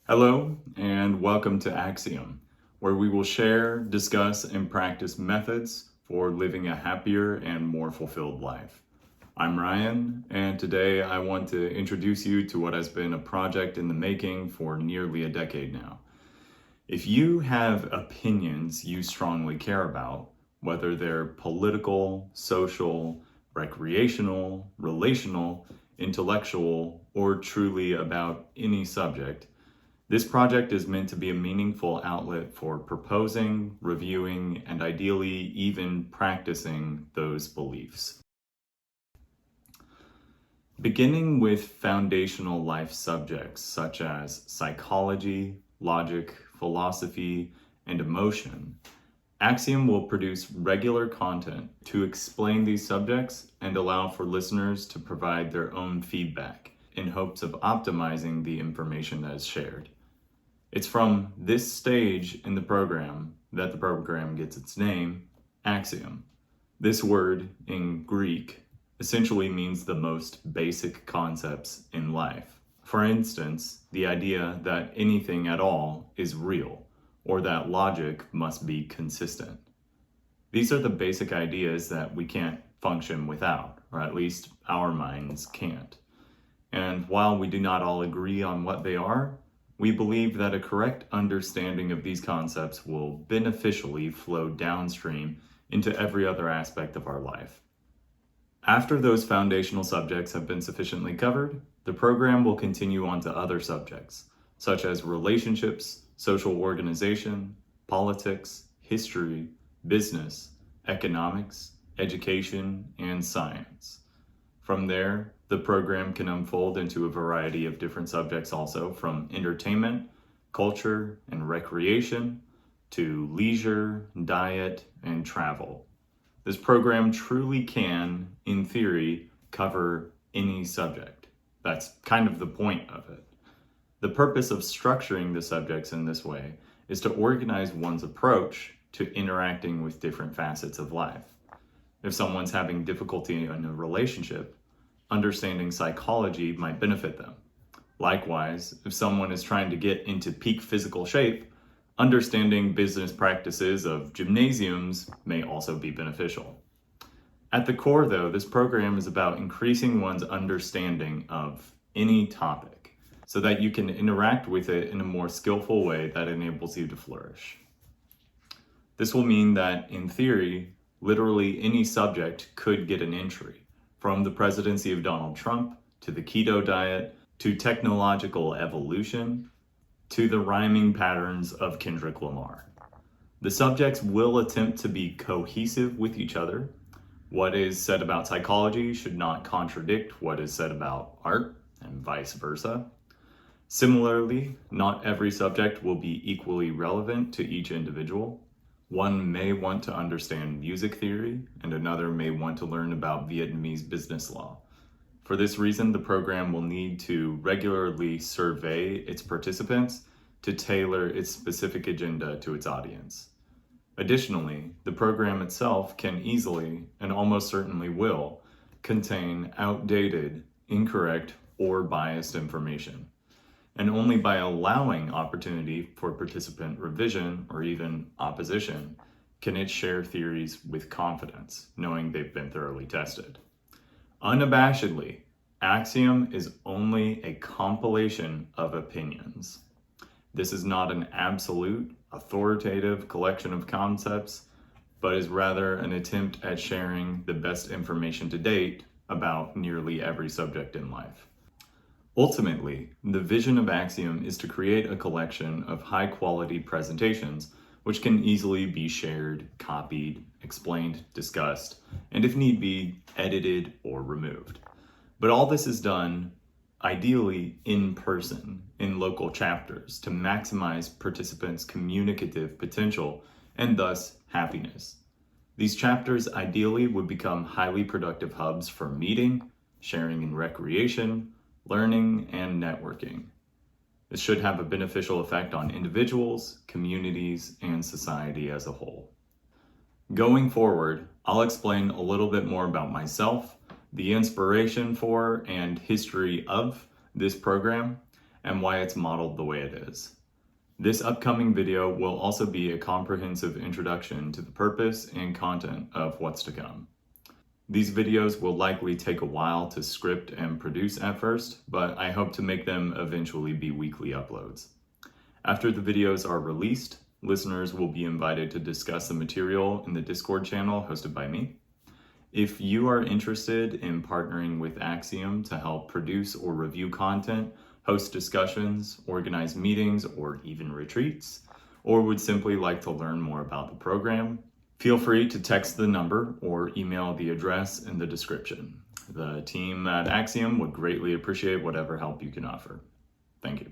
Hello, and welcome to AXIOM, where we will share, discuss, and practice methods for living a happier and more fulfilled life. I'm Ryan, and today I want to introduce you to what has been a project in the making for nearly a decade now. If you have opinions you strongly care about, whether they're political, social, recreational, relational, intellectual, or truly about any subject, this project is meant to be a meaningful outlet for proposing, reviewing, and ideally even practicing those beliefs. Beginning with foundational life subjects such as psychology, logic, philosophy, and emotion, Axiom will produce regular content to explain these subjects and allow for listeners to provide their own feedback in hopes of optimizing the information that is shared. It's from this stage in the program that the program gets its name, Axiom. This word in Greek essentially means the most basic concepts in life. For instance, the idea that anything at all is real, or that logic must be consistent. These are the basic ideas that we can't function without, or at least our minds can't. And while we do not all agree on what they are, we believe that a correct understanding of these concepts will beneficially flow downstream into every other aspect of our life. After those foundational subjects have been sufficiently covered, the program will continue on to other subjects, such as relationships, social organization, politics, history, business, economics, education, and science. From there, the program can unfold into a variety of different subjects also, from entertainment, culture, and recreation, to leisure, diet, and travel. This program truly can, in theory, cover any subject. That's kind of the point of it. The purpose of structuring the subjects in this way is to organize one's approach to interacting with different facets of life. If someone's having difficulty in a relationship, understanding psychology might benefit them. Likewise, if someone is trying to get into peak physical shape, understanding business practices of gymnasiums may also be beneficial. At the core, though, this program is about increasing one's understanding of any topic so that you can interact with it in a more skillful way that enables you to flourish. This will mean that, in theory, literally any subject could get an entry, from the presidency of Donald Trump, to the keto diet, to technological evolution, to the rhyming patterns of Kendrick Lamar. The subjects will attempt to be cohesive with each other. What is said about psychology should not contradict what is said about art, and vice versa. Similarly, not every subject will be equally relevant to each individual. One may want to understand music theory, and another may want to learn about Vietnamese business law. For this reason, the program will need to regularly survey its participants to tailor its specific agenda to its audience. Additionally, the program itself can easily, and almost certainly will, contain outdated, incorrect, or biased information. And only by allowing opportunity for participant revision or even opposition can it share theories with confidence, knowing they've been thoroughly tested. Unabashedly, Axiom is only a compilation of opinions. This is not an absolute, authoritative collection of concepts, but is rather an attempt at sharing the best information to date about nearly every subject in life. Ultimately, the vision of Axiom is to create a collection of high-quality presentations which can easily be shared, copied, explained, discussed, and if need be, edited or removed. But all this is done ideally in person, in local chapters, to maximize participants' communicative potential and thus happiness. These chapters ideally would become highly productive hubs for meeting, sharing and recreation, learning, and networking. This should have a beneficial effect on individuals, communities, and society as a whole. Going forward, I'll explain a little bit more about myself, the inspiration for and history of this program, and why it's modeled the way it is. This upcoming video will also be a comprehensive introduction to the purpose and content of what's to come. These videos will likely take a while to script and produce at first, but I hope to make them eventually be weekly uploads. After the videos are released, listeners will be invited to discuss the material in the Discord channel hosted by me. If you are interested in partnering with AXIOM to help produce or review content, host discussions, organize meetings, or even retreats, or would simply like to learn more about the program, feel free to text the number or email the address in the description. The team at AXIOM would greatly appreciate whatever help you can offer. Thank you.